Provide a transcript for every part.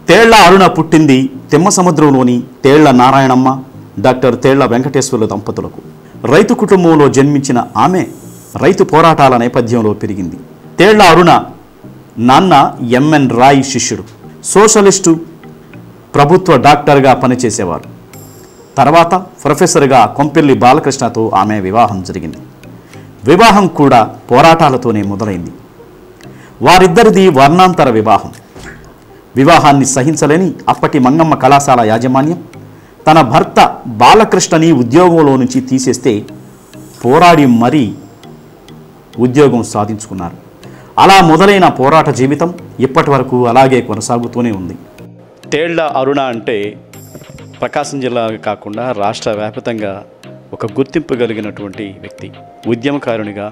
తేళ్ల అరుణ పుట్టింది తిమ్మసముద్రంలోని తేళ్ల నారాయణమ్మ, డాక్టర్ తేళ్ల వెంకటేశ్వర్ల దంపతులకు. రైతు కుటుంబంలో జన్మించిన ఆమె రైతు పోరాటాల నేపథ్యంలో పెరిగింది. తేళ్ల అరుణ నాన్న ఎంఎన్ రాయ్ శిష్యుడు. సోషలిస్టు ప్రభుత్వ డాక్టర్గా పనిచేసేవారు. తర్వాత ప్రొఫెసర్గా కొంపెల్లి బాలకృష్ణతో ఆమె వివాహం జరిగింది. వివాహం కూడా పోరాటాలతోనే మొదలైంది. వారిద్దరిది వర్ణాంతర వివాహం. వివాహాన్ని సహించలేని అప్పటి మంగమ్మ కళాశాల యాజమాన్యం తన భర్త బాలకృష్ణని ఉద్యోగంలో నుంచి తీసేస్తే పోరాడి మరీ ఉద్యోగం సాధించుకున్నారు. అలా మొదలైన పోరాట జీవితం ఇప్పటి వరకు అలాగే కొనసాగుతూనే ఉంది. తేళ్ల అరుణ అంటే ప్రకాశం జిల్లా కాకుండా రాష్ట్ర వ్యాప్తంగా ఒక గుర్తింపు కలిగినటువంటి వ్యక్తి. ఉద్యమకారునిగా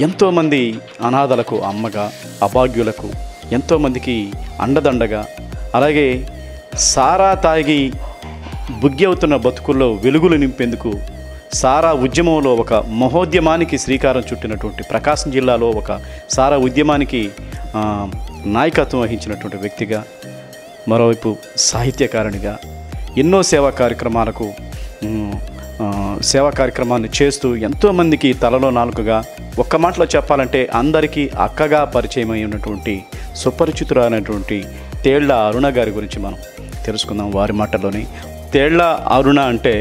ఎంతోమంది అనాథలకు అమ్మగా, అభాగ్యులకు ఎంతోమందికి అండదండగా, అలాగే సారా తాగి బుగ్గి అవుతున్న బతుకుల్లో వెలుగులు నింపేందుకు సారా ఉద్యమంలో ఒక మహోద్యమానికి శ్రీకారం చుట్టినటువంటి, ప్రకాశం జిల్లాలో ఒక సారా ఉద్యమానికి నాయకత్వం వహించినటువంటి వ్యక్తిగా, మరోవైపు సాహిత్యకారునిగా ఎన్నో సేవా కార్యక్రమాన్ని చేస్తూ ఎంతోమందికి తలలో నాలుకగా, ఒక్క మాటలో చెప్పాలంటే అందరికీ అక్కగా పరిచయం అయినటువంటి సుపరిచితురాలైనటువంటి తేళ్ల అరుణ గారి గురించి మనం తెలుసుకుందాం వారి మాటల్లోనే. తేళ్ల అరుణ అంటే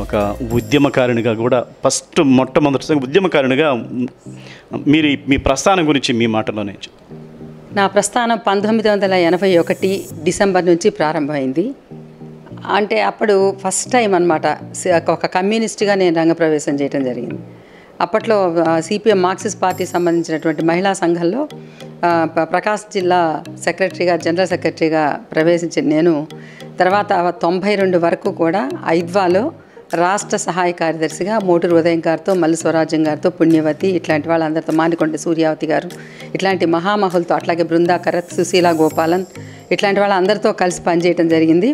ఒక ఉద్యమకారునిగా కూడా మొట్టమొదటిసారి ఉద్యమకారునిగా మీరు మీ ప్రస్థానం గురించి మీ మాటల్లోనే. నా ప్రస్థానం 1981 డిసెంబర్ నుంచి ప్రారంభమైంది. అంటే అప్పుడు ఫస్ట్ టైం అనమాట ఒక కమ్యూనిస్ట్గా నేను రంగప్రవేశం చేయడం జరిగింది. అప్పట్లో సిపిఎం మార్క్సిస్ట్ పార్టీ సంబంధించినటువంటి మహిళా సంఘంలో ప్రకాశం జిల్లా సెక్రటరీగా, జనరల్ సెక్రటరీగా ప్రవేశించిన నేను తర్వాత 92 వరకు కూడా ఐద్వాలో రాష్ట్ర సహాయ కార్యదర్శిగా మోటూరు ఉదయం గారితో, మల్లి స్వరాజ్యం గారితో, పుణ్యవతి ఇట్లాంటి వాళ్ళందరితో, మానికొండ సూర్యావతి గారు ఇట్లాంటి మహామహులతో, అట్లాగే బృందా కరత్, సుశీలా గోపాలన్ ఇట్లాంటి వాళ్ళందరితో కలిసి పనిచేయడం జరిగింది.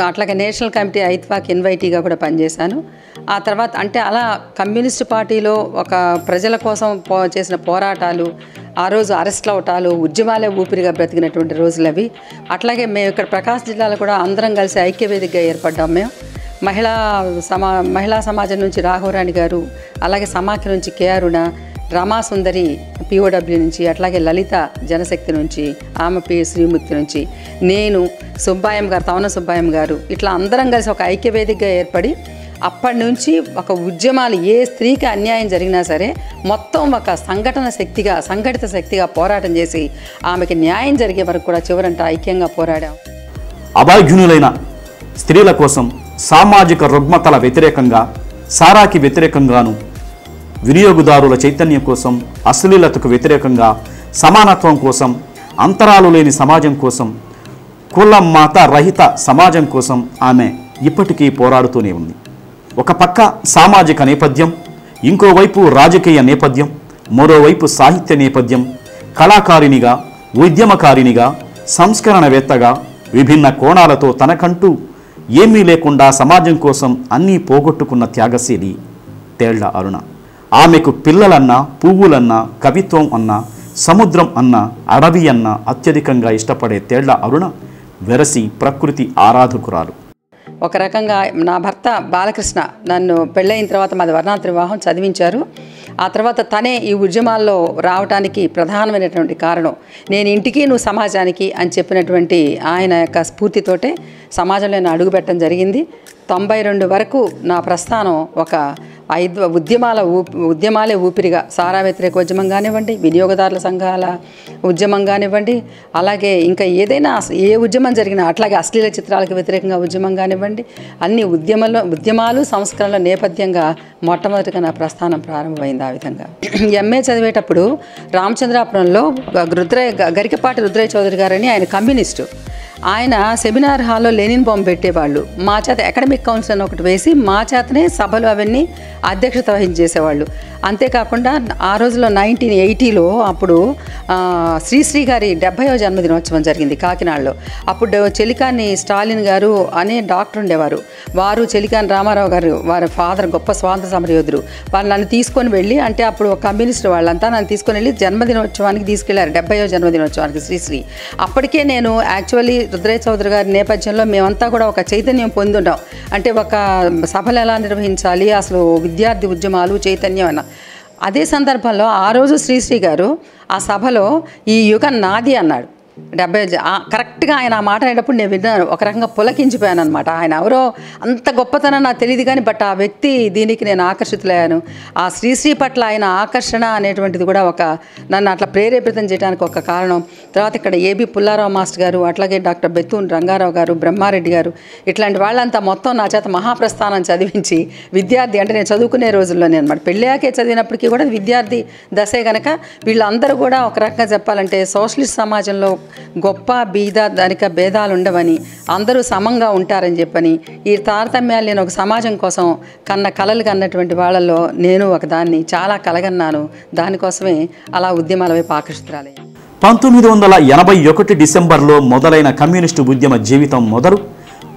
అట్లాగే నేషనల్ కమిటీ ఐద్వాకి ఇన్వైటీగా కూడా పనిచేశాను. ఆ తర్వాత అంటే అలా కమ్యూనిస్ట్ పార్టీలో ఒక ప్రజల కోసం చేసిన పోరాటాలు, ఆ రోజు అరెస్ట్లు అవటాలు, ఉద్యమాలే ఊపిరిగా బ్రతికినటువంటి రోజులు అవి. అట్లాగే మేము ఇక్కడ ప్రకాశం జిల్లాలో కూడా అందరం కలిసి ఐక్యవేదికగా ఏర్పడ్డాం. మేము మహిళా సమాజం నుంచి రాఘవరాణి గారు, అలాగే సమాఖ్య నుంచి కేఆరుణ, రమాసుందరి పిఓడబ్ల్యూ నుంచి, అట్లాగే లలిత జనశక్తి నుంచి, ఆమె శ్రీముక్తి నుంచి, నేను, సుబ్బాయం గారు, తవన సుబ్బాయం గారు, ఇట్లా అందరం కలిసి ఒక ఐక్యవేదికగా ఏర్పడి అప్పటి నుంచి ఒక ఉద్యమాలు, ఏ స్త్రీకి అన్యాయం జరిగినా సరే మొత్తం ఒక సంఘటిత శక్తిగా పోరాటం చేసి ఆమెకి న్యాయం జరిగే వరకు కూడా చివరంట ఐక్యంగా పోరాడాం. అభాగ్యునులైన స్త్రీల కోసం, సామాజిక రుగ్మతల వ్యతిరేకంగా, సారాకి వ్యతిరేకంగాను, వినియోగదారుల చైతన్యం కోసం, అశ్లీలతకు వ్యతిరేకంగా, సమానత్వం కోసం, అంతరాలు లేని సమాజం కోసం, కుల మత రహిత సమాజం కోసం ఆమె ఇప్పటికీ పోరాడుతూనే ఉంది. ఒక పక్క సామాజిక నేపథ్యం, ఇంకోవైపు రాజకీయ నేపథ్యం, మరోవైపు సాహిత్య నేపథ్యం. కళాకారినిగా, ఉద్యమకారినిగా, సంస్కరణవేత్తగా విభిన్న కోణాలతో తనకంటూ ఏమీ లేకుండా సమాజం కోసం అన్నీ పోగొట్టుకున్న త్యాగశీలి తేళ్ల అరుణ. ఆమెకు పిల్లలన్నా, పువ్వులన్నా, కవిత్వం అన్నా, సముద్రం అన్నా, అడవి అన్నా అత్యధికంగా ఇష్టపడే తేళ్ల అరుణ వెరసి ప్రకృతి ఆరాధకురాలు. ఒక రకంగా నా భర్త బాలకృష్ణ నన్ను పెళ్ళైన తర్వాత మాది వర్ణాంతర వివాహం చదివించారు. ఆ తర్వాత తనే ఈ ఉద్యమాల్లో రావడానికి ప్రధానమైనటువంటి కారణం. నేను ఇంటికి, నువ్వు సమాజానికి అని చెప్పినటువంటి ఆయన యొక్క స్ఫూర్తితోటే సమాజంలో నేను అడుగుపెట్టడం జరిగింది. 92 వరకు నా ప్రస్థానం ఒక ఉద్యమాలే ఊపిరిగా, సారా వ్యతిరేక ఉద్యమం కానివ్వండి, వినియోగదారుల సంఘాల ఉద్యమం కానివ్వండి, అలాగే ఇంకా ఏదైనా ఏ ఉద్యమం జరిగినా, అట్లాగే అశ్లీల చిత్రాలకు వ్యతిరేకంగా ఉద్యమం కానివ్వండి, అన్ని ఉద్యమాలు సంస్కరణల నేపథ్యంగా మొట్టమొదటిగా నా ప్రస్థానం ప్రారంభమైంది. ఆ విధంగా ఎంఏ చదివేటప్పుడు రామచంద్రాపురంలో గరికపాటి రుద్రయ్య చౌదరి గారని ఆయన కమ్యూనిస్టు. ఆయన సెమినార్ హాల్లో లెనిన్ బొమ్మ పెట్టేవాళ్ళు. మా చేత అకాడమిక్ కౌన్సిల్ అని ఒకటి వేసి మా చేతనే సభలు అవన్నీ అధ్యక్షత వహించేసేవాళ్ళు. అంతేకాకుండా ఆ రోజులో 1980లో అప్పుడు శ్రీశ్రీ గారి 70వ జన్మదినోత్సవం జరిగింది కాకినాడలో. అప్పుడు చెలికాని స్టాలిన్ గారు అనే డాక్టర్ ఉండేవారు. వారు చెలికాని రామారావు గారు వారి ఫాదర్ గొప్ప స్వాతంత్ర సమరయోధుడు. వాళ్ళు నన్ను తీసుకొని వెళ్ళి, అంటే అప్పుడు కమ్యూనిస్ట్ వాళ్ళంతా నన్ను తీసుకొని వెళ్ళి జన్మదినోత్సవానికి తీసుకెళ్లారు, 70వ జన్మదినోత్సవానికి శ్రీశ్రీ. అప్పటికే నేను యాక్చువల్లీ రుద్రయ్య చౌదరి గారి నేపథ్యంలో మేమంతా కూడా ఒక చైతన్యం పొందుంటాం. అంటే ఒక సభలు ఎలా నిర్వహించాలి, అసలు విద్యార్థి ఉద్యమాలు చైతన్యం అన్న. అదే సందర్భంలో ఆ రోజు శ్రీశ్రీ గారు ఆ సభలో ఈ యుగం నాది అన్నాడు. 70 కరెక్ట్గా ఆయన ఆ మాట అనేటప్పుడు నేను విన్నాను, ఒక రకంగా పులకించిపోయాను అనమాట. ఆయన ఎవరో అంత గొప్పతనం నాకు తెలియదు కానీ బట్ ఆ వ్యక్తి దీనికి నేను ఆకర్షితులయ్యాను. ఆ శ్రీశ్రీ పట్ల ఆయన ఆకర్షణ అనేటువంటిది కూడా ఒక నన్ను అట్లా ప్రేరేపితం చేయడానికి ఒక కారణం. తర్వాత ఇక్కడ ఏబి పుల్లారావు మాస్టర్ గారు, అట్లాగే డాక్టర్ బెత్తూన్ రంగారావు గారు, బ్రహ్మారెడ్డి గారు, ఇట్లాంటి వాళ్ళంతా మొత్తం నా చేత మహాప్రస్థానం చదివించి విద్యార్థి అంటే నేను చదువుకునే రోజుల్లోనే అనమాట, పెళ్ళాకే చదివినప్పటికీ కూడా విద్యార్థి దశే కనుక వీళ్ళందరూ కూడా ఒక రకంగా చెప్పాలంటే సోషలిస్ట్ సమాజంలో గొప్ప బీద ధనిక భేదాలు ఉండవని, అందరూ సమంగా ఉంటారని చెప్పని, ఈ తారతమ్యాలు నేను ఒక సమాజం కోసం కలలు కన్నటువంటి వాళ్ళలో నేను ఒకదాన్ని చాలా కలగన్నాను. దానికోసమే అలా ఉద్యమాల వైపు ఆకర్షితురాలయ్యాను. 1981 డిసెంబర్లో మొదలైన కమ్యూనిస్టు ఉద్యమ జీవితం మొదలు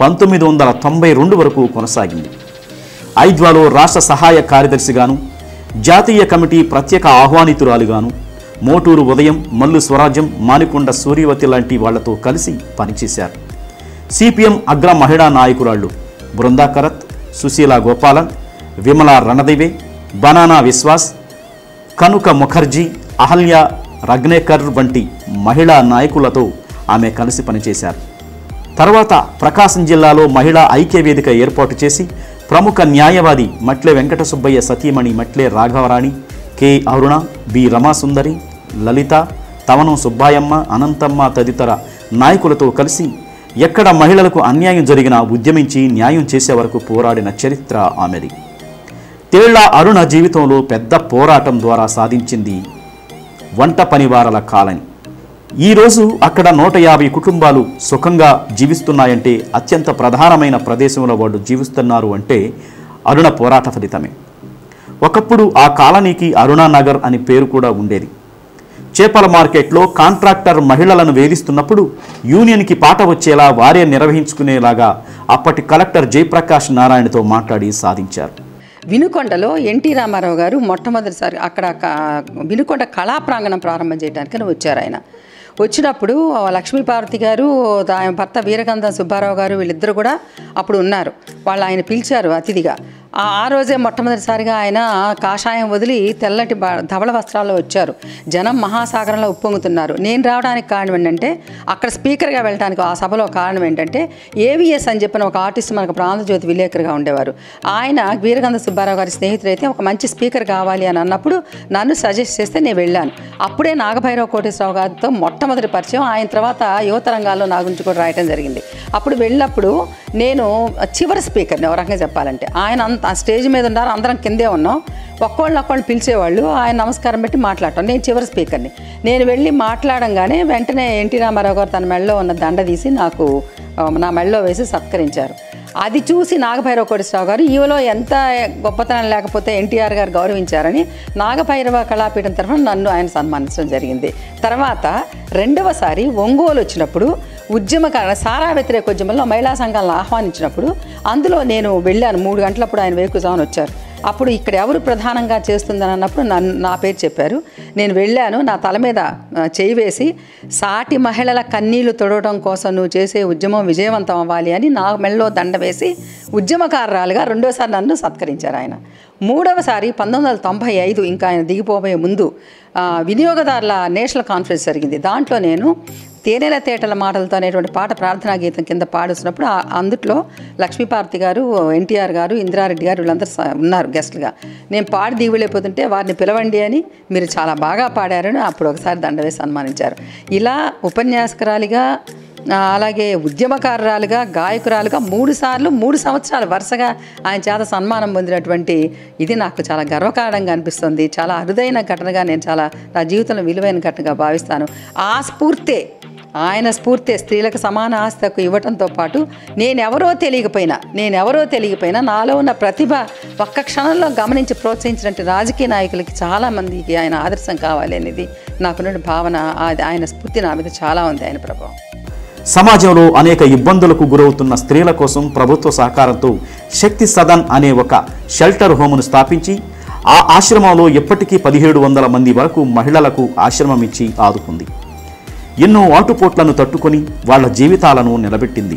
1992 వరకు కొనసాగింది. ఐద్వాలో రాష్ట్ర సహాయ కార్యదర్శిగాను, జాతీయ కమిటీ ప్రత్యేక ఆహ్వానితురాలుగాను, మోటూరు ఉదయం, మల్లు స్వరాజ్యం, మానికొండ సూర్యవతి లాంటి వాళ్లతో కలిసి పనిచేశారు. సిపిఎం అగ్ర మహిళా నాయకురాళ్లు బృందా కరత్, సుశీలా గోపాలన్, విమలా రణదివే, బనానా విశ్వాస్, కనుక ముఖర్జీ, అహల్య రగ్నేకర్ వంటి మహిళా నాయకులతో ఆమె కలిసి పనిచేశారు. తర్వాత ప్రకాశం జిల్లాలో మహిళా ఐక్యవేదిక ఏర్పాటు చేసి ప్రముఖ న్యాయవాది మట్లే వెంకట సుబ్బయ్య సతీమణి మట్లే రాఘవరాణి, కె అరుణ, బి రమాసుందరి, లలిత, తవనం సుబ్బాయమ్మ, అనంతమ్మ తదితర నాయకులతో కలిసి ఎక్కడ మహిళలకు అన్యాయం జరిగినా ఉద్యమించి న్యాయం చేసే వరకు పోరాడిన చరిత్ర ఆమెది. తేళ్ల అరుణ జీవితంలో పెద్ద పోరాటం ద్వారా సాధించింది వంట పనివారల కాలనీ. ఈరోజు అక్కడ 150 కుటుంబాలు సుఖంగా జీవిస్తున్నాయంటే, అత్యంత ప్రధానమైన ప్రదేశంలో వాళ్ళు జీవిస్తున్నారు అంటే అరుణ పోరాట ఫలితమే. ఒకప్పుడు ఆ కాలనీకి అరుణానగర్ అని పేరు కూడా ఉండేది. చేపల మార్కెట్లో కాంట్రాక్టర్ మహిళలను వేధిస్తున్నప్పుడు యూనియన్కి పాట వచ్చేలా వారే నిర్వహించుకునేలాగా అప్పటి కలెక్టర్ జయప్రకాష్ నారాయణతో మాట్లాడి సాధించారు. వినుకొండలో ఎన్టీ రామారావు గారు మొట్టమొదటిసారి అక్కడ వినుకొండ కళా ప్రాంగణం ప్రారంభం చేయడానికి వచ్చారు. ఆయన వచ్చినప్పుడు లక్ష్మీపార్వతి గారు, ఆయన భర్త వీరగంధం సుబ్బారావు గారు వీళ్ళిద్దరు కూడా అప్పుడు ఉన్నారు. వాళ్ళు ఆయన పిలిచారు అతిథిగా. ఆ రోజే మొట్టమొదటిసారిగా ఆయన కాషాయం వదిలి తెల్లటి ధవళ వస్త్రాల్లో వచ్చారు. జనం మహాసాగరంలో ఉప్పొంగుతున్నారు. నేను రావడానికి కారణం ఏంటంటే, అక్కడ స్పీకర్గా వెళ్ళడానికి ఆ సభలో కారణం ఏంటంటే, ఏవిఎస్ అని చెప్పిన ఒక ఆర్టిస్ట్ మనకు ప్రాంతజ్యోతి విలేకరుగా ఉండేవారు. ఆయన వీరగంధ సుబ్బారావు గారి స్నేహితులైతే ఒక మంచి స్పీకర్ కావాలి అని అన్నప్పుడు నన్ను సజెస్ట్ చేస్తే నేను వెళ్ళాను. అప్పుడే నాగభైరవ కోటేశ్వరరావు గారితో మొట్టమొదటి పరిచయం. ఆయన తర్వాత యువత రంగాల్లో నా గురించి కూడా రాయటం జరిగింది. అప్పుడు వెళ్ళినప్పుడు నేను చివరి స్పీకర్ని, ఒక రకంగా చెప్పాలంటే. ఆయన ఆ స్టేజ్ మీద ఉన్నారు, అందరం కిందే ఉన్నాం. ఒక్కోళ్ళు పిలిచేవాళ్ళు, ఆయన నమస్కారం పెట్టి మాట్లాడటం. నేను చివరి స్పీకర్ని. నేను వెళ్ళి మాట్లాడంగానే వెంటనే ఎన్టీ రామారావు గారు తన మెడలో ఉన్న దండ తీసి నాకు నా మెడలో వేసి సత్కరించారు. అది చూసి నాగభైరవ కోటేశ్వరరావు గారు ఈవలో ఎంత గొప్పతనం లేకపోతే ఎన్టీఆర్ గారు గౌరవించారని నాగభైరవ కళాపీఠం తరఫున నన్ను ఆయన సన్మానించడం జరిగింది. తర్వాత రెండవసారి ఒంగోలు వచ్చినప్పుడు ఉద్యమకార సారా వ్యతిరేక ఉద్యమంలో మహిళా సంఘాలను ఆహ్వానించినప్పుడు అందులో నేను వెళ్ళాను. 3 గంటలప్పుడు ఆయన వేకుజామున వచ్చారు. అప్పుడు ఇక్కడ ఎవరు ప్రధానంగా చేస్తుందని అన్నప్పుడు నా పేరు చెప్పారు. నేను వెళ్ళాను. నా తల మీద చేయి వేసి, సాటి మహిళల కన్నీళ్లు తొడవడం కోసం నువ్వు చేసే ఉద్యమం విజయవంతం అవ్వాలి అని నా మెడలో దండ వేసి ఉద్యమకారురాలుగా రెండోసారి నన్ను సత్కరించారు ఆయన. మూడవసారి 1995 ఇంకా ఆయన దిగిపోబోయే ముందు వినియోగదారుల నేషనల్ కాన్ఫరెన్స్ జరిగింది. దాంట్లో నేను తేనెల తేటల మాటలతో అనేటువంటి పాట ప్రార్థనా గీతం కింద పాడుస్తున్నప్పుడు అందుట్లో లక్ష్మీపార్వతి గారు, ఎన్టీఆర్ గారు, ఇందిరారెడ్డి గారు వీళ్ళందరూ ఉన్నారు గెస్ట్లుగా. నేను పాడి దిగులేకపోతుంటే వారిని పిలవండి అని, మీరు చాలా బాగా పాడారని అప్పుడు ఒకసారి దండ వేసి సన్మానించారు. ఇలా ఉపన్యాసకురాలిగా, అలాగే ఉద్యమకారురాలుగా, గాయకురాలుగా 3 సార్లు 3 సంవత్సరాలు వరుసగా ఆయన చేత సన్మానం పొందినటువంటి ఇది నాకు చాలా గర్వకారణంగా అనిపిస్తుంది. చాలా అరుదైన ఘటనగా, నేను చాలా నా జీవితంలో విలువైన ఘటనగా భావిస్తాను. ఆ స్ఫూర్తే ఆయన స్ఫూర్తి స్త్రీలకు సమాన ఆస్తి హక్కు ఇవ్వటంతో పాటు నేనెవరో తెలియకపోయినా నాలో ఉన్న ప్రతిభ ఒక్క క్షణంలో గమనించి ప్రోత్సహించినట్టు రాజకీయ నాయకులకి చాలామందికి ఆయన ఆదర్శం కావాలి అనేది నాకున్న భావన. ఆయన స్ఫూర్తి నా మీద చాలా ఉంది, ఆయన ప్రభావం. సమాజంలో అనేక ఇబ్బందులకు గురవుతున్న స్త్రీల కోసం ప్రభుత్వ సహకారంతో శక్తి సదన్ అనే ఒక షెల్టర్ హోమ్ను స్థాపించి ఆ ఆశ్రమంలో ఇప్పటికీ 1700 మంది వరకు మహిళలకు ఆశ్రమం ఇచ్చి ఆదుకుంది. ఎన్నో ఆటుపోట్లను తట్టుకొని వాళ్ల జీవితాలను నిలబెట్టింది.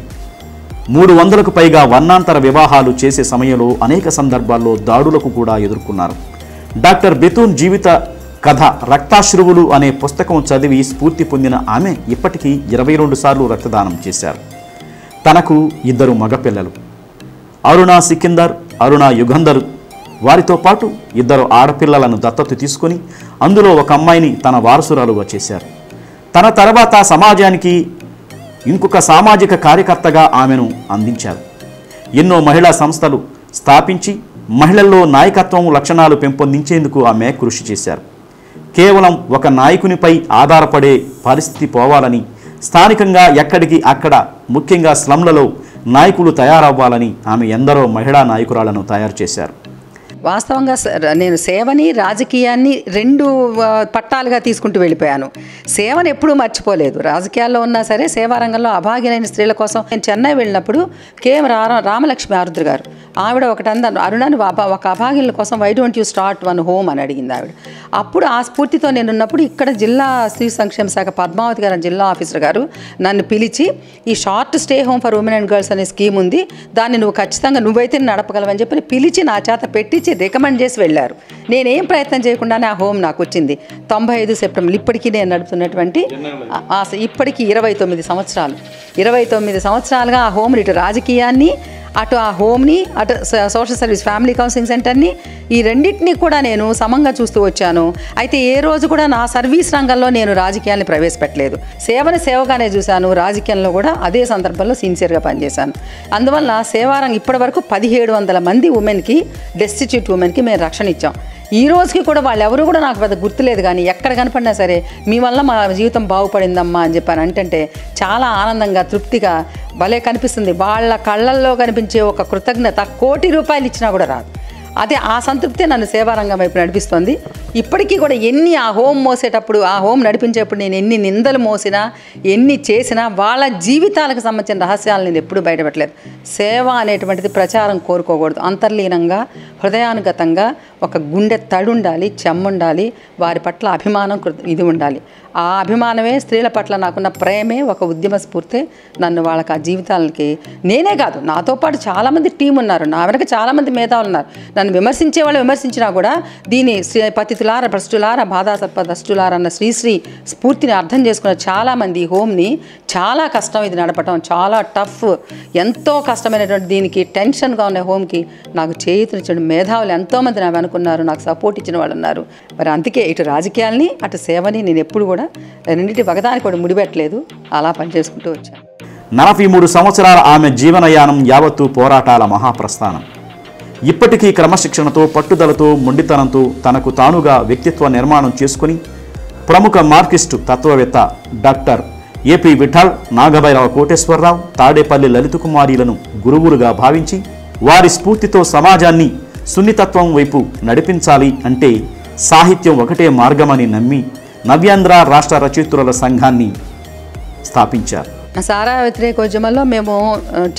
300కు పైగా వర్ణాంతర వివాహాలు చేసే సమయంలో అనేక సందర్భాల్లో దాడులకు కూడా ఎదుర్కొన్నారు. డాక్టర్ బెతూన్ జీవిత కథ రక్తాశ్రువులు అనే పుస్తకం చదివి స్ఫూర్తి పొందిన ఆమె ఇప్పటికీ 22 సార్లు రక్తదానం చేశారు. తనకు 2 మగపిల్లలు, అరుణ సికిందర్, అరుణ యుగంధర్. వారితో పాటు 2 ఆడపిల్లలను దత్తత తీసుకొని అందులో ఒక అమ్మాయిని తన వారసురాలుగా చేశారు. తన తర్వాత సమాజానికి ఇంకొక సామాజిక కార్యకర్తగా ఆమెను అందించారు. ఎన్నో మహిళా సంస్థలు స్థాపించి మహిళల్లో నాయకత్వం లక్షణాలు పెంపొందించేందుకు ఆమె కృషి చేశారు. కేవలం ఒక నాయకునిపై ఆధారపడే పరిస్థితి పోవాలని, స్థానికంగా ఎక్కడికి అక్కడ ముఖ్యంగా స్లమ్లలో నాయకులు తయారవ్వాలని ఆమె ఎందరో మహిళా నాయకురాలను తయారు చేశారు. వాస్తవంగా నేను సేవని రాజకీయాన్ని 2 పట్టాలుగా తీసుకుంటూ వెళ్ళిపోయాను. సేవను ఎప్పుడూ మర్చిపోలేదు. రాజకీయాల్లో ఉన్నా సరే సేవారంగంలో అభాగ్యులైన స్త్రీల కోసం నేను చెన్నై వెళ్ళినప్పుడు రామలక్ష్మి ఆరుద్ర గారు ఆవిడ ఒకటందరు అరుణాన్ని ఒక అభాగ్యుల కోసం why don't you start one home అని అడిగింది ఆవిడ. అప్పుడు ఆ స్ఫూర్తితో నేను ఉన్నప్పుడు ఇక్కడ జిల్లా స్త్రీ సంక్షేమ శాఖ పద్మావతి గారు జిల్లా ఆఫీసర్ గారు నన్ను పిలిచి ఈ short stay home for women and girls అనే స్కీమ్ ఉంది, దాన్ని నువ్వు ఖచ్చితంగా నువ్వైతే నడపగలవని చెప్పి పిలిచి నా చేత పెట్టించి రికమెండ్ చేసి వెళ్ళారు. నేనేం ప్రయత్నం చేయకుండానే ఆ హోమ్ నాకు వచ్చింది. 95 సెప్టెంబర్ ఇప్పటికీ నేను నడుపుతున్నటువంటి ఇప్పటికీ 29 సంవత్సరాలు 29 సంవత్సరాలుగా ఆ హోమ్ ఇటు రాజకీయాన్ని అటు ఆ హోమ్ని అటు సోషల్ సర్వీస్ ఫ్యామిలీ కౌన్సిలింగ్ సెంటర్ని ఈ రెండింటినీ కూడా నేను సమంగా చూస్తూ వచ్చాను. అయితే ఏ రోజు కూడా నా సర్వీస్ రంగంలో నేను రాజకీయాన్ని ప్రవేశపెట్టలేదు. సేవని సేవగానే చూశాను. రాజకీయంలో కూడా అదే సందర్భంలో సిన్సియర్గా పనిచేశాను. అందువల్ల సేవారంగం ఇప్పటి వరకు 1700 మంది ఉమెన్కి, డెస్టిట్యూట్ ఉమెన్కి మేము రక్షణ ఇచ్చాం. ఈ రోజుకి కూడా వాళ్ళు ఎవరు కూడా నాకు పెద్ద గుర్తులేదు, కానీ ఎక్కడ కనపడినా సరే మీ వల్ల మా జీవితం బాగుపడిందమ్మా అని చెప్పాను అంటే చాలా ఆనందంగా తృప్తిగా భలే కనిపిస్తుంది. వాళ్ళ కళ్ళల్లో కనిపించే ఒక కృతజ్ఞత 1 కోటి రూపాయలు ఇచ్చినా కూడా రాదు. అదే ఆ సంతృప్తి నన్ను సేవారంగం వైపు నడిపిస్తుంది. ఇప్పటికీ కూడా ఎన్ని ఆ హోమ్ మోసేటప్పుడు ఆ హోమ్ నడిపించేటప్పుడు నేను ఎన్ని నిందలు మోసినా ఎన్ని చేసినా వాళ్ళ జీవితాలకు సంబంధించిన రహస్యాలు నేను ఎప్పుడూ బయటపెట్టలేదు. సేవ అనేటువంటిది ప్రచారం కోరుకోకూడదు. అంతర్లీనంగా హృదయానుగతంగా ఒక గుండె తడుండాలి, చెమ్ముండాలి, వారి పట్ల అభిమానం ఇది ఉండాలి. ఆ అభిమానమే స్త్రీల పట్ల నాకున్న ప్రేమే ఒక ఉద్యమ స్ఫూర్తి నన్ను వాళ్ళకి ఆ జీవితాలకి నేనే కాదు నాతో పాటు చాలామంది టీం ఉన్నారు, నా వెనక చాలామంది మేధావులు ఉన్నారు. నన్ను విమర్శించే వాళ్ళు విమర్శించినా కూడా దీని పతితులార భ్రష్టులార బాధాసర్ప దష్టులార అన్న శ్రీశ్రీ స్ఫూర్తిని అర్థం చేసుకున్న చాలామంది ఈ హోమ్ని చాలా కష్టం ఇది నడపటం, చాలా టఫ్, ఎంతో కష్టమైనటువంటి దీనికి టెన్షన్గా ఉన్న హోమ్కి నాకు చేయూతనిచ్చిన మేధావులు ఎంతోమంది నా వెనుకున్నారు, నాకు సపోర్ట్ ఇచ్చిన వాళ్ళు ఉన్నారు. మరి అందుకే ఇటు రాజకీయాల్ని అటు సేవని నేను ఎప్పుడు కూడా రెండింటి ఒకదానికి కూడా ముడిపెట్టలేదు, అలా పనిచేసుకుంటూ వచ్చాను. 43 సంవత్సరాల ఆమె జీవనయానం యావత్తు పోరాటాల మహాప్రస్థానం. ఇప్పటికీ క్రమశిక్షణతో, పట్టుదలతో, మొండితనంతో తనకు తానుగా వ్యక్తిత్వ నిర్మాణం చేసుకుని ప్రముఖ మార్క్సిస్టు తత్వవేత్త డాక్టర్ ఏపీ విఠల్, నాగభైరవ కోటేశ్వరరావు, తాడేపల్లి లలితకుమారిలను గురువులుగా భావించి వారి స్ఫూర్తితో సమాజాన్ని సున్నితత్వం వైపు నడిపించాలి అంటే సాహిత్యం ఒకటే మార్గమని నమ్మి నవ్యాంధ్ర రాష్ట్ర రచయిత్రుల సంఘాన్ని స్థాపించారు. సారా వ్యతిరేకోద్యమంలో మేము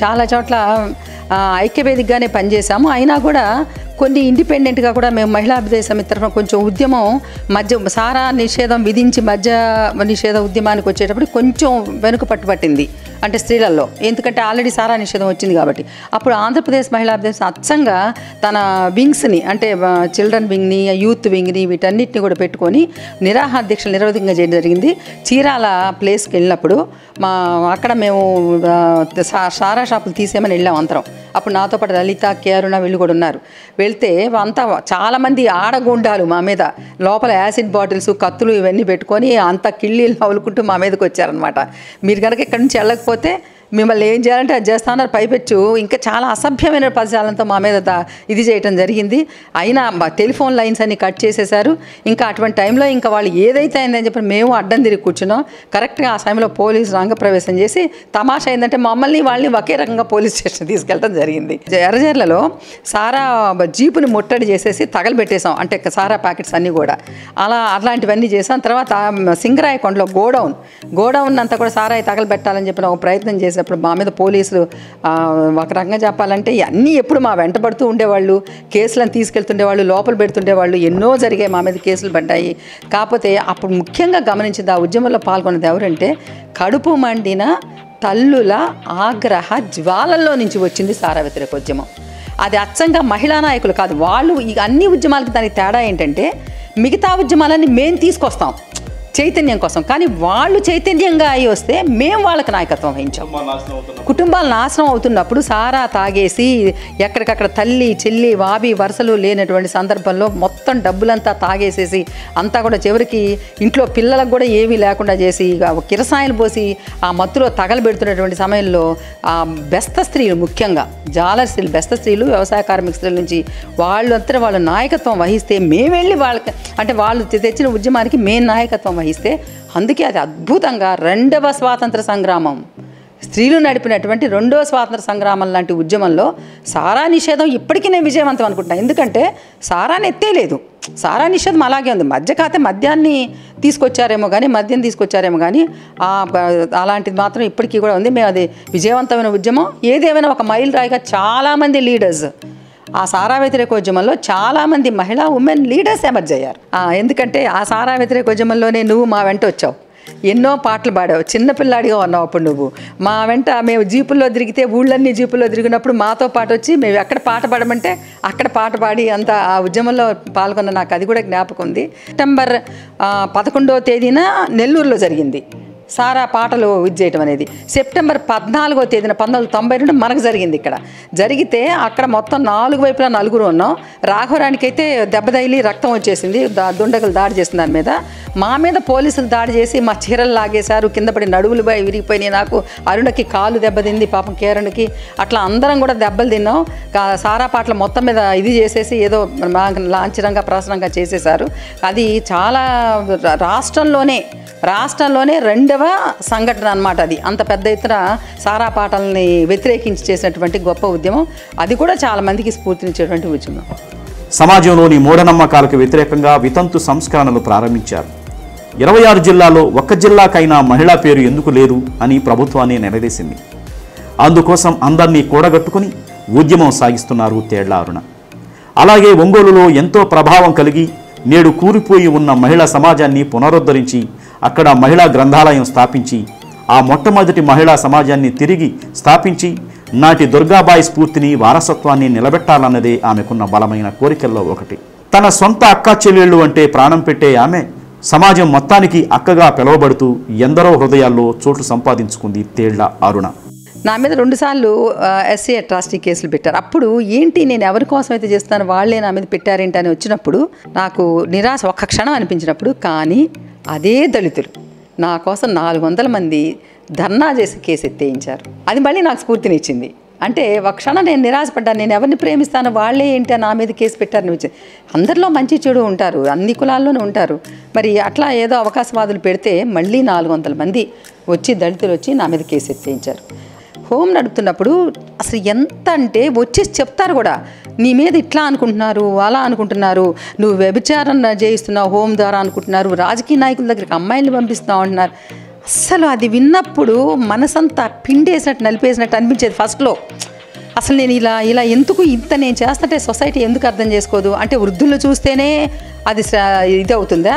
చాలా చోట్ల ఐక్యవేదికగానే పనిచేసాము. అయినా కూడా కొన్ని ఇండిపెండెంట్గా కూడా మేము మహిళా అభ్యుదయ సమితి తరఫున కొంచెం ఉద్యమం సారా నిషేధం విధించి మద్య నిషేధ ఉద్యమానికి వచ్చేటప్పుడు కొంచెం వెనుక పట్టింది అంటే స్త్రీలలో, ఎందుకంటే ఆల్రెడీ సారా నిషేధం వచ్చింది కాబట్టి. అప్పుడు ఆంధ్రప్రదేశ్ మహిళా అభ్యుదయ అచ్చంగా తన వింగ్స్ని అంటే చిల్డ్రన్ వింగ్ని, యూత్ వింగ్ని వీటన్నిటిని కూడా పెట్టుకొని నిరాహార దీక్షలు నిరవధికంగా చేయడం జరిగింది. చీరాల ప్లేస్కి వెళ్ళినప్పుడు అక్కడ మేము సారా షాపులు తీసేమని వెళ్ళాం అందరం. అప్పుడు నాతో పాటు లలిత, కేరుణ వీళ్ళు కూడా ఉన్నారు. వెళ్తే అంతా చాలామంది ఆడగుండాలు మా మీద లోపల యాసిడ్ బాటిల్స్, కత్తులు ఇవన్నీ పెట్టుకొని అంత కిళ్ళీలు నవ్వులుకుంటూ మా మీదకి వచ్చారనమాట. మీరు కనుక ఇక్కడి నుంచి వెళ్ళకపోతే మిమ్మల్ని ఏం చేయాలంటే అది చేస్తామన్నారు. పైపెచ్చు ఇంకా చాలా అసభ్యమైన పదజాలంతో మా మీద ఇది చేయటం జరిగింది. అయినా టెలిఫోన్ లైన్స్ అన్ని కట్ చేసేశారు. ఇంకా అటువంటి టైంలో ఇంకా వాళ్ళు ఏదైతే అయిందని చెప్పి మేము అడ్డం తిరిగి కూర్చున్నాం. కరెక్ట్గా ఆ సమయంలో పోలీసు రంగప్రవేశం చేసి తమాషా ఏంటంటే మమ్మల్ని వాళ్ళని ఒకే రకంగా పోలీస్ స్టేషన్ తీసుకెళ్ళడం జరిగింది. ఎర్రజర్లలో సారా జీపుని ముట్టడి చేసేసి తగలబెట్టేసాం, అంటే సారా ప్యాకెట్స్ అన్నీ కూడా అలాంటివన్నీ చేసాం. తర్వాత సింగరాయకొండలో గోడౌన్ అంతా కూడా సారాయి తగలబెట్టాలని చెప్పిన ఒక ప్రయత్నం చేసినప్పుడు మా మీద పోలీసులు ఒక రకంగా చెప్పాలంటే అన్నీ ఎప్పుడు మా వెంటబడుతూ ఉండేవాళ్ళు, కేసులను తీసుకెళ్తుండేవాళ్ళు, లోపల పెడుతుండేవాళ్ళు. ఎన్నో జరిగాయి, మా మీద కేసులు పడ్డాయి. కాకపోతే అప్పుడు ముఖ్యంగా గమనించింది ఆ ఉద్యమంలో పాల్గొన్నది ఎవరంటే కడుపు మండిన తల్లుల ఆగ్రహ జ్వాలల్లో నుంచి వచ్చింది సారా వ్యతిరేక ఉద్యమం. అది అచ్చంగా మహిళా నాయకులు కాదు, వాళ్ళు ఈ అన్ని ఉద్యమాలకి దానికి తేడా ఏంటంటే మిగతా ఉద్యమాలన్నీ మేము తీసుకొస్తాం చైతన్యం కోసం, కానీ వాళ్ళు చైతన్యంగా అయి వస్తే మేము వాళ్ళకి నాయకత్వం వహించాం. కుటుంబాలు నాశనం అవుతున్నప్పుడు సారా తాగేసి ఎక్కడికక్కడ తల్లి చెల్లి వాబి వరుసలు లేనటువంటి సందర్భంలో మొత్తం డబ్బులంతా తాగేసేసి అంతా కూడా చివరికి ఇంట్లో పిల్లలకు కూడా ఏమీ లేకుండా చేసి కిరసాయలు పోసి ఆ మత్తులో తగలబెడుతున్నటువంటి సమయంలో ఆ బెస్త స్త్రీలు, ముఖ్యంగా జాలర్ స్త్రీలు, బెస్త స్త్రీలు, వ్యవసాయ కార్మిక స్త్రీల నుంచి వాళ్ళంతా వాళ్ళు నాయకత్వం వహిస్తే మేము వెళ్ళి వాళ్ళకి, అంటే వాళ్ళు తెచ్చిన ఉద్యమానికి మేము నాయకత్వం వహిస్తే అందుకే అది అద్భుతంగా రెండవ స్వాతంత్ర సంగ్రామం, స్త్రీలు నడిపినటువంటి రెండవ స్వాతంత్ర సంగ్రామం లాంటి ఉద్యమంలో సారా నిషేధం ఇప్పటికీ నేను విజయవంతం అనుకుంటున్నాను. ఎందుకంటే సారాని ఎత్తేలేదు, సారా నిషేధం అలాగే ఉంది. మద్యాన్ని తీసుకొచ్చారేమో కానీ అలాంటిది మాత్రం ఇప్పటికీ కూడా ఉంది. మేము అది విజయవంతమైన ఉద్యమం. ఏదేమైనా ఒక మైల్ రాయిగా చాలామంది లీడర్స్ ఆ సారా వ్యతిరేక ఉద్యమంలో చాలామంది మహిళా ఉమెన్ లీడర్స్ ఎమర్జ్ అయ్యారు. ఎందుకంటే ఆ సారా వ్యతిరేక ఉద్యమంలోనే నువ్వు మా వెంట వచ్చావు, ఎన్నో పాటలు పాడావు, చిన్నపిల్లాడిగా ఉన్నావు. అప్పుడు నువ్వు మా వెంట మేము జీపుల్లో తిరిగితే ఊళ్ళన్నీ జీపుల్లో తిరిగినప్పుడు మాతో పాటు వచ్చి మేము ఎక్కడ పాట పాడమంటే అక్కడ పాట పాడి అంత ఆ ఉద్యమంలో పాల్గొన్న నాకు అది కూడా జ్ఞాపకం ఉంది. సెప్టెంబర్ 11వ తేదీన నెల్లూరులో జరిగింది సారా పాటలు చేయటం అనేది. సెప్టెంబర్ 14వ తేదీన 1992 మనకు జరిగింది. ఇక్కడ జరిగితే అక్కడ మొత్తం 4 వైపులా 4 ఉన్నాం. రాఘవరానికైతే దెబ్బ తగిలి రక్తం వచ్చేసింది, దుండగులు దాడి చేసిన దాని మీద. మా మీద పోలీసులు దాడి చేసి మా చీరలు లాగేశారు, కింద పడి నడువులు విరిగిపోయినాయి. నాకు అరుణకి కాలు దెబ్బతింది, పాపం కేరణకి, అట్లా అందరం కూడా దెబ్బలు తిన్నాం. సారా పాటలు మొత్తం మీద ఇది చేసేసి ఏదో లాంఛనంగా ప్రసరంగా చేసేశారు. అది చాలా రాష్ట్రంలోనే రెండవ సంఘటన అన్నమాట. అది అంత పెద్ద ఎత్తున సారా పాటల్ని వ్యతిరేకించి చేసినటువంటి గొప్ప ఉద్యమం. అది కూడా చాలా మందికి స్ఫూర్తినిచ్చేటువంటి ఉద్యమం. సమాజంలోని మూఢనమ్మకాలకు వ్యతిరేకంగా వితంతు సంస్కరణలు ప్రారంభించారు. 26 జిల్లాలో ఒక్క జిల్లాకైనా మహిళా పేరు ఎందుకు లేదు అని ప్రభుత్వాన్ని నిలదీసింది. అందుకోసం అందరినీ కూడగట్టుకుని ఉద్యమం సాగిస్తున్నారు తేళ్ల అరుణ. అలాగే ఒంగోలులో ఎంతో ప్రభావం కలిగి నేడు కూలిపోయి ఉన్న మహిళా సమాజాన్ని పునరుద్ధరించి అక్కడ మహిళా గ్రంథాలయం స్థాపించి ఆ మొట్టమొదటి మహిళా సమాజాన్ని తిరిగి స్థాపించి నాటి దుర్గాబాయి స్ఫూర్తిని, వారసత్వాన్ని నిలబెట్టాలన్నదే ఆమెకున్న బలమైన కోరికల్లో ఒకటి. తన సొంత అక్కా చెల్లెళ్ళు అంటే ప్రాణం పెట్టే ఆమె సమాజం మొత్తానికి అక్కగా పిలువబడుతూ ఎందరో హృదయాల్లో చోటు సంపాదించుకుంది తేళ్ల అరుణ. నా మీద 2 సార్లు ఎస్సీ అట్రాసిటీ కేసులు పెట్టారు. అప్పుడు ఏంటి నేను ఎవరి కోసం అయితే చేస్తాను వాళ్ళే నా మీద పెట్టారేంటి అని వచ్చినప్పుడు నాకు నిరాశ ఒక్క క్షణం అనిపించినప్పుడు, కానీ అదే దళితులు నా కోసం 400 మంది ధర్నా చేసి కేసు ఎత్తేయించారు. అది మళ్ళీ నాకు స్ఫూర్తినిచ్చింది. అంటే ఒక క్షణం నేను నిరాశపడ్డాను. నేను ఎవరిని ప్రేమిస్తాను వాళ్ళే ఏంటి నా మీద కేసు పెట్టారని వచ్చింది. అందరిలో మంచి చెడు ఉంటారు, అన్ని కులాల్లోనూ ఉంటారు. మరి అట్లా ఏదో అవకాశవాదులు పెడితే మళ్ళీ 400 మంది వచ్చి దళితులు వచ్చి నా మీద కేసు ఎత్తేయించారు. హోమ్ నడుపుతున్నప్పుడు అసలు ఎంత అంటే వచ్చేసి చెప్తారు కూడా, నీ మీద ఇట్లా అనుకుంటున్నారు, అలా అనుకుంటున్నారు, నువ్వు వ్యభిచారం చేయిస్తున్నావు హోమ్ ద్వారా అనుకుంటున్నారు, రాజకీయ నాయకుల దగ్గరికి అమ్మాయిలు పంపిస్తున్నావు అంటున్నారు. అస్సలు అది విన్నప్పుడు మనసంతా పిండేసినట్టు నలిపేసినట్టు అనిపించేది ఫస్ట్లో. అసలు నేను ఇలా ఎందుకు ఇంత నేను చేస్తుంటే సొసైటీ ఎందుకు అర్థం చేసుకోదు? అంటే వృద్ధులు చూస్తేనే అది ఇది అవుతుందా,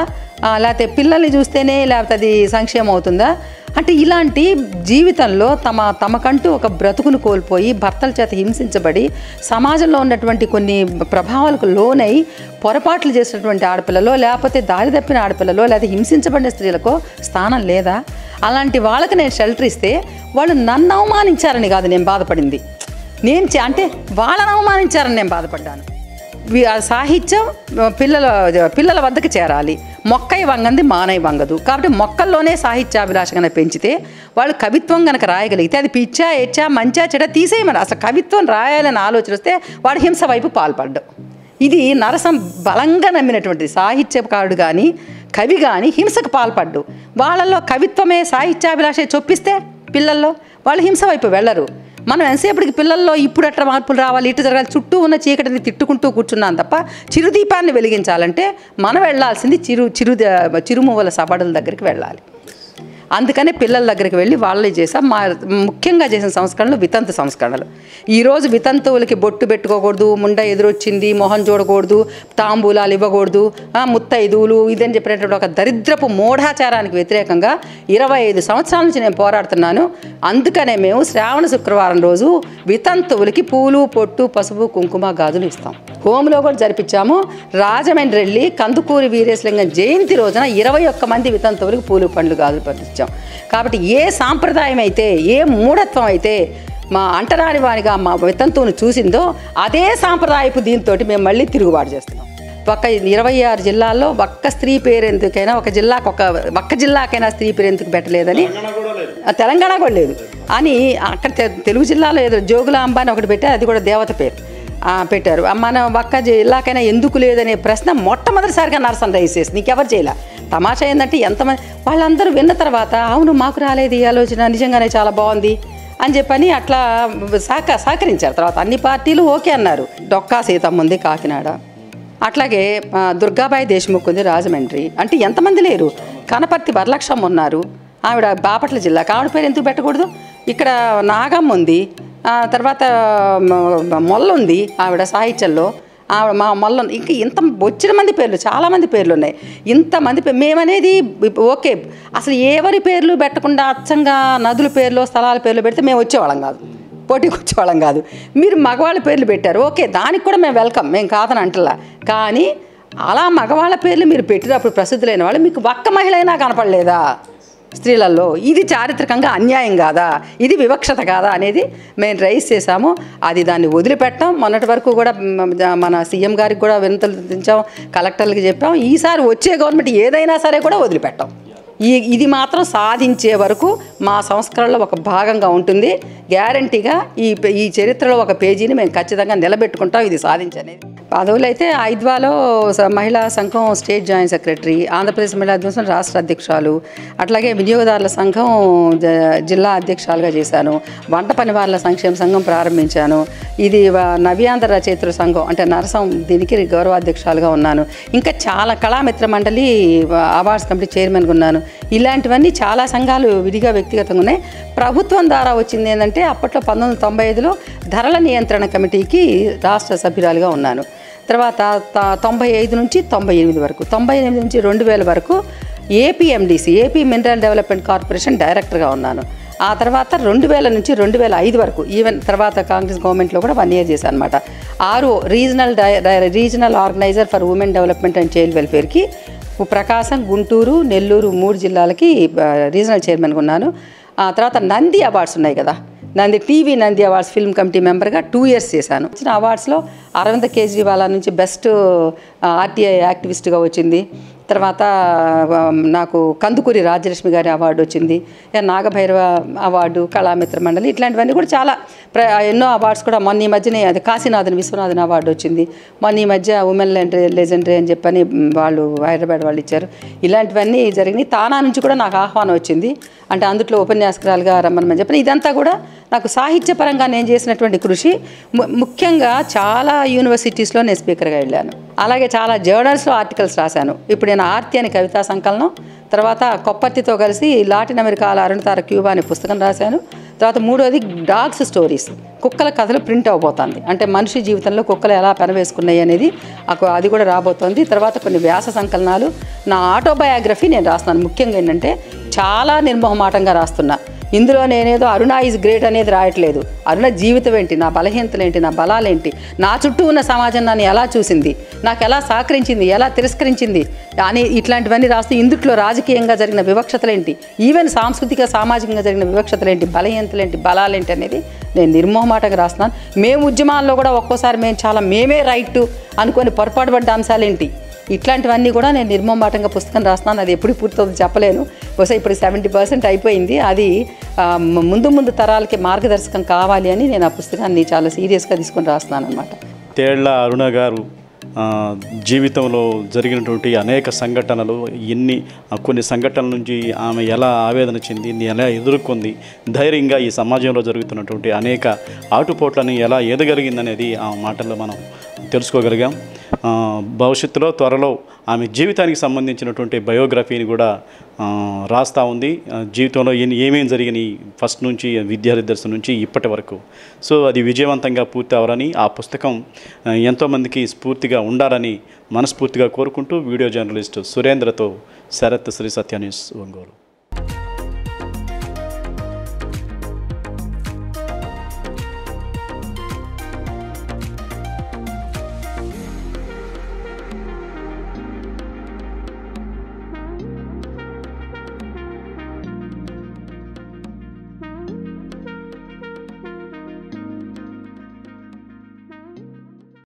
లేకపోతే పిల్లల్ని చూస్తేనే లేకపోతే అది సంక్షేమం అవుతుందా? అంటే ఇలాంటి జీవితంలో తమకంటూ ఒక బ్రతుకును కోల్పోయి భర్తల చేత హింసించబడి సమాజంలో ఉన్నటువంటి కొన్ని ప్రభావాలకు లోనై పొరపాట్లు చేసినటువంటి ఆడపిల్లలో, లేకపోతే దారి తప్పిన ఆడపిల్లలో, లేకపోతే హింసించబడిన స్త్రీలకు స్థానం లేదా? అలాంటి వాళ్ళకి నేను షెల్టర్ ఇస్తే వాళ్ళు నన్ను అవమానించారని కాదు నేను బాధపడింది, అంటే వాళ్ళని అవమానించారని నేను బాధపడ్డాను. సాహిత్యం పిల్లల వద్దకు చేరాలి, మొక్కై వంగంది మానై వంగదు. కాబట్టి మొక్కల్లోనే సాహిత్యాభిలాష కనుక పెంచితే వాళ్ళు కవిత్వం కనుక రాయగలిగితే అది పిచ్చా ఎచ్చా మంచా చెడ తీసేయమని, అసలు కవిత్వం రాయాలని ఆలోచన వస్తే వాడు హింస వైపు పాల్పడ్డం. ఇది నరసం బలంగా నమ్మినటువంటిది. సాహిత్యకారుడు కానీ కవి కానీ హింసకు పాల్పడ్డు. వాళ్ళల్లో కవిత్వమే సాహిత్యాభిలాష చొప్పిస్తే పిల్లల్లో వాళ్ళు హింస వైపు వెళ్ళరు. మనం ఎంతసేపటికి పిల్లల్లో ఇప్పుడు అట్లా మార్పులు రావాలి, ఇటు జరగాలి, చుట్టూ ఉన్న చీకటిని తిట్టుకుంటూ కూర్చున్నాం తప్ప చిరుదీపాన్ని వెలిగించాలంటే మనం వెళ్ళాల్సింది చిరుమువ్వల సబడుల దగ్గరికి వెళ్ళాలి. అందుకనే పిల్లల దగ్గరికి వెళ్ళి వాళ్ళే చేసాం. ముఖ్యంగా చేసిన సంస్కరణలు వితంతు సంస్కరణలు. ఈరోజు వితంతువులకి బొట్టు పెట్టుకోకూడదు, ముండ ఎదురొచ్చింది, మొహం చూడకూడదు, తాంబూలాలు ఇవ్వకూడదు, ముత్తైదువులు ఇదని చెప్పినటువంటి ఒక దరిద్రపు మూఢాచారానికి వ్యతిరేకంగా 25 సంవత్సరాల నుంచి నేను పోరాడుతున్నాను. అందుకనే మేము శ్రావణ శుక్రవారం రోజు వితంతువులకి పూలు, పొట్టు, పసుపు, కుంకుమ, గాజులు ఇస్తాం. హోంలో కూడా జరిపించాము. రాజమండ్రి వెళ్ళి కందుకూరి వీరేశలింగం జయంతి రోజున 21 మంది వితంతువులకు పూలు, పండ్లు, గాజులు పంపించాం. కాబట్టి ఏ సాంప్రదాయం అయితే, ఏ మూఢత్వం అయితే మా అంటరాని వారిగా మా వితంతువును చూసిందో అదే సాంప్రదాయపు దీంతో మేము మళ్ళీ తిరుగుబాటు చేస్తున్నాం. ఒక్క 26 జిల్లాల్లో ఒక్క స్త్రీ పేరు ఎందుకైనా, ఒక్క జిల్లాకైనా స్త్రీ పేరు ఎందుకు పెట్టలేదని, తెలంగాణ కూడా లేదు అని అక్కడ తెలుగు జిల్లాలో ఏదో జోగులాంబ అని ఒకటి పెట్టారు, అది కూడా దేవత పేరు పెట్టారు. మన ఒక్క జిల్లాకైనా ఎందుకు లేదనే ప్రశ్న మొట్టమొదటిసారిగా నరసం రైజ్ చేసి నీకెవరు చేయలే. తమాషా ఏంటంటే ఎంతమంది వాళ్ళందరూ విన్న తర్వాత అవును మాకు రాలేదు ఈ ఆలోచన, నిజంగానే చాలా బాగుంది అని చెప్పని అట్లా సహకరించారు. తర్వాత అన్ని పార్టీలు ఓకే అన్నారు. డొక్కా సీతమ్మ ఉంది కాకినాడ, అట్లాగే దుర్గాబాయి దేశ్ముఖ్ ఉంది రాజమండ్రి. అంటే ఎంతమంది లేరు. కనపర్తి వరలక్ష్మమ్మ ఉన్నారు, ఆవిడ బాపట్ల జిల్లా, ఆవిడ పేరు ఎందుకు పెట్టకూడదు. ఇక్కడ నాగమ్మ ఉంది, తర్వాత మొల్ల ఉంది ఆవిడ సాహిత్యంలో, ఆవిడ మా మొల్ల. ఇంకా ఇంత వచ్చిన మంది పేర్లు, చాలామంది పేర్లు ఉన్నాయి. ఇంతమంది మేమనేది ఓకే. అసలు ఎవరి పేర్లు పెట్టకుండా అచ్చంగా నదుల పేర్లు, స్థలాల పేర్లు పెడితే మేము వచ్చేవాళ్ళం కాదు, పోటీకి వచ్చేవాళ్ళం కాదు. మీరు మగవాళ్ళ పేర్లు పెట్టారు, ఓకే, దానికి కూడా మేము వెల్కమ్, మేము కాదని అంటలా. కానీ అలా మగవాళ్ళ పేర్లు మీరు పెట్టినప్పుడు ప్రసిద్ధులైన వాళ్ళు మీకు ఒక్క మహిళ అయినా కనపడలేదా స్త్రీలలో? ఇది చారిత్రకంగా అన్యాయం కాదా, ఇది వివక్షత కాదా అనేది మేము రైజ్ చేశాము. అది దాన్ని వదిలిపెట్టాం. మొన్నటి వరకు కూడా మన సీఎం గారికి కూడా వినతించాం, కలెక్టర్లకి చెప్పాం. ఈసారి వచ్చే గవర్నమెంట్ ఏదైనా సరే కూడా వదిలిపెట్టాం. ఇది మాత్రం సాధించే వరకు మా సంస్కరణలో ఒక భాగంగా ఉంటుంది. గ్యారంటీగా ఈ చరిత్రలో ఒక పేజీని మేము ఖచ్చితంగా నిలబెట్టుకుంటాం ఇది సాధించనేది. పదవులు అయితే ఐద్వాలో మహిళా సంఘం స్టేట్ జాయింట్ సెక్రటరీ, ఆంధ్రప్రదేశ్ మహిళా దినోత్సవం రాష్ట్ర అధ్యక్షురాలు, అట్లాగే వినియోగదారుల సంఘం జిల్లా అధ్యక్షురాలుగా చేశాను. వంట పనివారుల సంక్షేమ సంఘం ప్రారంభించాను. ఇది నవ్యాంధ్ర రచయిత్రుల సంఘం అంటే నరసం, దీనికి గౌరవాధ్యక్షురాలుగా ఉన్నాను. ఇంకా చాలా కళామిత్ర మండలి అవార్డ్స్ కమిటీ చైర్మన్గా ఉన్నాను. ఇలాంటివన్నీ చాలా సంఘాలు విడిగా వ్యక్తిగతంగా ఉన్నాయి. ప్రభుత్వం ద్వారా వచ్చింది ఏంటంటే అప్పట్లో 1995లో ధరల నియంత్రణ కమిటీకి రాష్ట్ర సభ్యురాలుగా ఉన్నాను. తర్వాత 95 నుంచి 98 వరకు, 98 నుంచి 2000 వరకు APMDC AP mineral development corporation డైరెక్టర్గా ఉన్నాను. ఆ తర్వాత 2000 నుంచి 2005 వరకు, ఈవెన్ తర్వాత కాంగ్రెస్ గవర్నమెంట్లో కూడా 1 ఇయర్ చేశాను అనమాట. 6 regional organiser for women development and child వెల్ఫేర్కి ప్రకాశం, గుంటూరు, నెల్లూరు 3 జిల్లాలకి రీజనల్ చైర్మన్గా ఉన్నాను. ఆ తర్వాత నంది అవార్డ్స్ ఉన్నాయి కదా, TV Nandi awards film committee మెంబర్గా 2 ఇయర్స్ చేశాను. వచ్చిన అవార్డ్స్లో అరవింద్ కేజ్రీవాల్ నుంచి బెస్ట్ ఆర్టీఐ యాక్టివిస్ట్గా వచ్చింది. తర్వాత నాకు కందుకూరి రాజలక్ష్మి గారి అవార్డు వచ్చింది, నాగభైరవ అవార్డు, కళామిత్ర మండలి, ఇట్లాంటివన్నీ కూడా చాలా ఎన్నో అవార్డ్స్ కూడా. మొన్న ఈ మధ్యనే అది కాశీనాథన్ విశ్వనాథన్ అవార్డు వచ్చింది. మొన్న ఈ మధ్య ఉమెన్ లెజెండరీ అని చెప్పని వాళ్ళు హైదరాబాద్ వాళ్ళు ఇచ్చారు. ఇలాంటివన్నీ జరిగినాయి. తానా నుంచి కూడా నాకు ఆహ్వానం వచ్చింది, అంటే అందుట్లో ఉపన్యాసకురాలుగా రమ్మని చెప్పని. ఇదంతా కూడా నాకు సాహిత్యపరంగా నేను చేసినటువంటి కృషి. ముఖ్యంగా చాలా యూనివర్సిటీస్లో నేను స్పీకర్గా వెళ్ళాను. అలాగే చాలా జర్నల్స్లో ఆర్టికల్స్ రాశాను. ఇప్పుడు నేను ఆర్తి అనే కవితా సంకలనం, తర్వాత కొప్పర్తితో కలిసి లాటిన్ అమెరికాల అరుణతార క్యూబా అనే పుస్తకం రాశాను. తర్వాత 3వది డాగ్స్ స్టోరీస్, కుక్కల కథలు ప్రింట్ అవబోతోంది. అంటే మనిషి జీవితంలో కుక్కలు ఎలా పెనవేసుకున్నాయి అనేది అది కూడా రాబోతోంది. తర్వాత కొన్ని వ్యాస సంకలనాలు, నా ఆటోబయోగ్రఫీ నేను రాస్తున్నాను. ముఖ్యంగా ఏంటంటే చాలా నిర్మోహమాటంగా రాస్తున్నా. ఇందులో నేనేదో అరుణ ఈజ్ గ్రేట్ అనేది రాయట్లేదు. అరుణ జీవితం ఏంటి, నా బలహీనతలు ఏంటి, నా బలాలేంటి, నా చుట్టూ ఉన్న సమాజం నన్ను ఎలా చూసింది, నాకు ఎలా సహకరించింది, ఎలా తిరస్కరించింది అని ఇట్లాంటివన్నీ రాస్తూ ఇందుట్లో రాజకీయంగా జరిగిన వివక్షతలేంటి, ఈవెన్ సాంస్కృతిక సామాజికంగా జరిగిన వివక్షతలేంటి, బలహీనతలేంటి, బలాలేంటి అనేది నేను నిర్మోహమాటంగా రాస్తున్నాను. మేము ఉద్యమాల్లో కూడా ఒక్కోసారి మేమే రైట్ అనుకొని పొరపాటు పడ్డ అంశాలేంటి, ఇట్లాంటివన్నీ కూడా నేను నిర్మమాటంగా పుస్తకం రాస్తున్నాను. అది ఎప్పుడు పూర్తవుతుందో చెప్పలేను. బహుశా ఇప్పుడు 70% అయిపోయింది. అది ముందు ముందు తరాలకి మార్గదర్శకం కావాలి అని నేను ఆ పుస్తకాన్ని చాలా సీరియస్గా తీసుకొని రాస్తున్నాను అనమాట. తేళ్ల అరుణ గారు జీవితంలో జరిగినటువంటి అనేక సంఘటనలు, కొన్ని సంఘటనల నుంచి ఆమె ఎలా ఆవేదన చెందింది, ఎలా ఎదుర్కొంది, ధైర్యంగా ఈ సమాజంలో జరుగుతున్నటువంటి అనేక ఆటుపోట్లను ఎలా ఎదగలిగిందనేది ఆ మాటల్లో మనం తెలుసుకోగలిగాం. భవిష్యత్తులో త్వరలో ఆమె జీవితానికి సంబంధించినటువంటి బయోగ్రఫీని కూడా రాస్తూ ఉంది. జీవితంలో ఏమేమి జరిగినాయి ఫస్ట్ నుంచి, విద్యార్థి దశ నుంచి ఇప్పటి వరకు. సో అది విజయవంతంగా పూర్తి అవ్వాలని, ఆ పుస్తకం ఎంతోమందికి స్ఫూర్తిగా ఉండాలని మనస్ఫూర్తిగా కోరుకుంటూ వీడియో జర్నలిస్ట్ సురేంద్రతో శరత్, శ్రీ సత్య న్యూస్, ఒంగోలు.